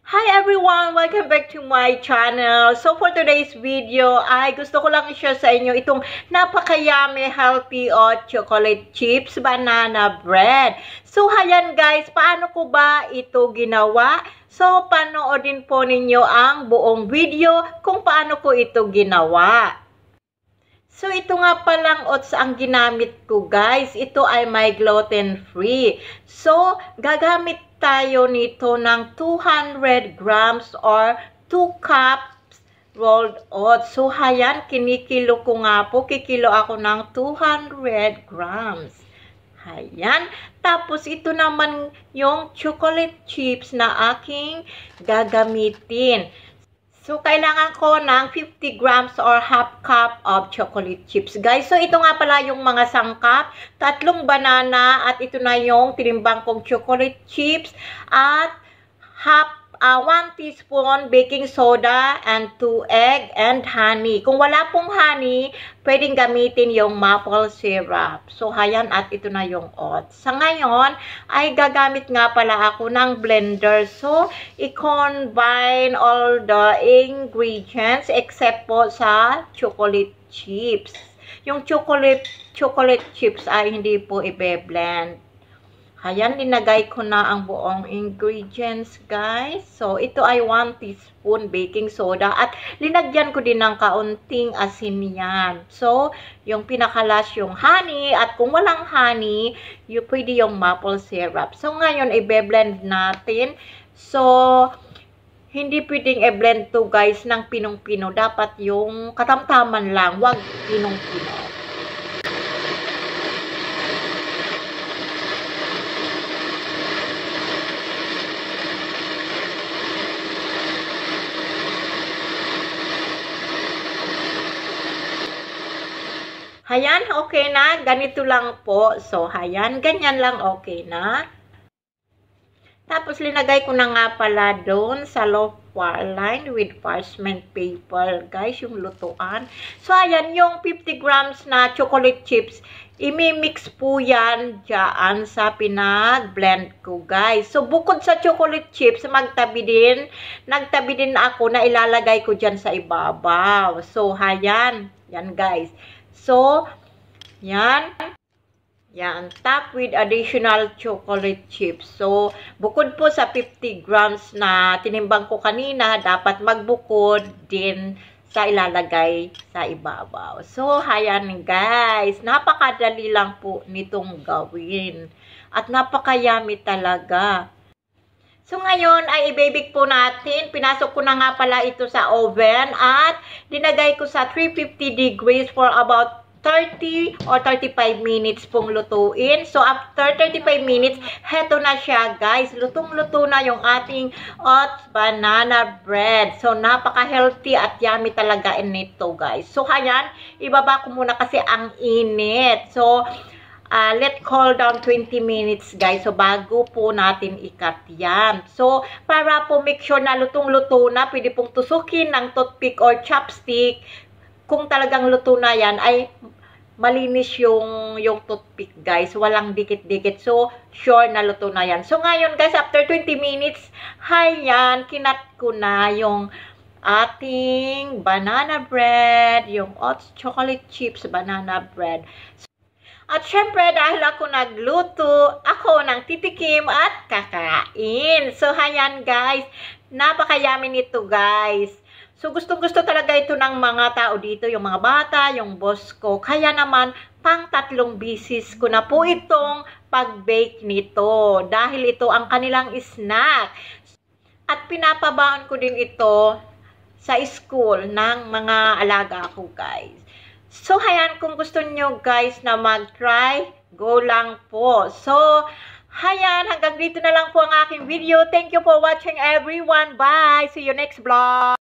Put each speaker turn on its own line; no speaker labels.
Hi everyone! Welcome back to my channel. So for today's video, ay gusto ko lang i-share sa inyo itong napakayami, healthy chocolate chips banana bread. So ayan guys, paano ko ba ito ginawa? So panoodin po ninyo ang buong video kung paano ko ito ginawa. So, ito nga palang oats ang ginamit ko, guys. Ito ay may gluten-free. So, gagamit tayo nito ng 200 grams or 2 cups rolled oats. So, hayan, kinikilo ko nga po. Kikilo ako ng 200 grams. Hayan. Tapos, ito naman yung chocolate chips na aking gagamitin. So, kailangan ko ng 50 grams or half cup of chocolate chips, guys. So, ito nga pala yung mga sangkap. 3 banana at ito na yung tinimbang kong chocolate chips at 1 teaspoon baking soda and 2 egg and honey. Kung wala pong honey, pwedeng gamitin yung maple syrup. So, hayan at ito na yung oats. Sa ngayon, ay gagamit nga pala ako ng blender. So, i-combine all the ingredients except po sa chocolate chips. Yung chocolate chips ay hindi po i-blend. Ayan, linagay ko na ang buong ingredients, guys. So, ito ay 1 teaspoon baking soda at linagyan ko din ng kaunting asin yan. So, yung pinakalas yung honey at kung walang honey, pwede yung maple syrup. So, ngayon, i-blend natin. So, hindi pwedeng i-blend to, guys, ng pinong-pino. Dapat yung katamtaman lang, wag pinong-pino. Hayan, okay na. Ganito lang po. So, hayan, ganyan lang okay na. Tapos, linagay ko na nga pala doon sa loaf lined with parchment paper, guys, yung lutuan. So, ayan, yung 50 grams na chocolate chips, imimix po yan dyan sa pinag-blend ko, guys. So, bukod sa chocolate chips, nagtabi din ako na ilalagay ko dyan sa ibabaw. So, hayan, yan, guys. So, yan. Yan. Top with additional chocolate chips. So, bukod po sa 50 grams na tinimbang ko kanina, dapat magbukod din sa ilalagay sa ibabaw. So, hayan guys. Napakadali lang po nitong gawin. At napakayami talaga. So, ngayon ay i-bake po natin. Pinasok ko na nga pala ito sa oven at dinagay ko sa 350 degrees for about 30 or 35 minutes pong lutuin. So, after 35 minutes, heto na siya, guys. Lutong-luto na yung ating oats banana bread. So, napaka-healthy at yummy talaga nito, guys. So, hayan, ibaba ko muna kasi ang init. So, let cool down 20 minutes, guys. So, bago po natin ikat yan. So, para po make sure na lutong-luto na, pwede pong tusukin ng toothpick or chopstick. Kung talagang luto na yan, ay malinis yung toothpick, guys. Walang dikit-dikit. So, sure na luto na yan. So, ngayon, guys, after 20 minutes, hayan, kinat ko na yung ating banana bread, yung oats chocolate chips banana bread. At syempre, dahil ako nagluto, ako nang titikim at kakain. So, hayan guys, napakayami nito guys. So, gustong-gusto talaga ito ng mga tao dito, yung mga bata, yung boss ko. Kaya naman, pang 3 bisis ko na po itong pag-bake nito. Dahil ito ang kanilang snack. At pinapabaon ko din ito sa school ng mga alaga ko guys. So, hayan, kung gusto nyo guys na mag-try, go lang po. So, hayan, hanggang dito na lang po ang aking video. Thank you for watching everyone. Bye! See you next vlog!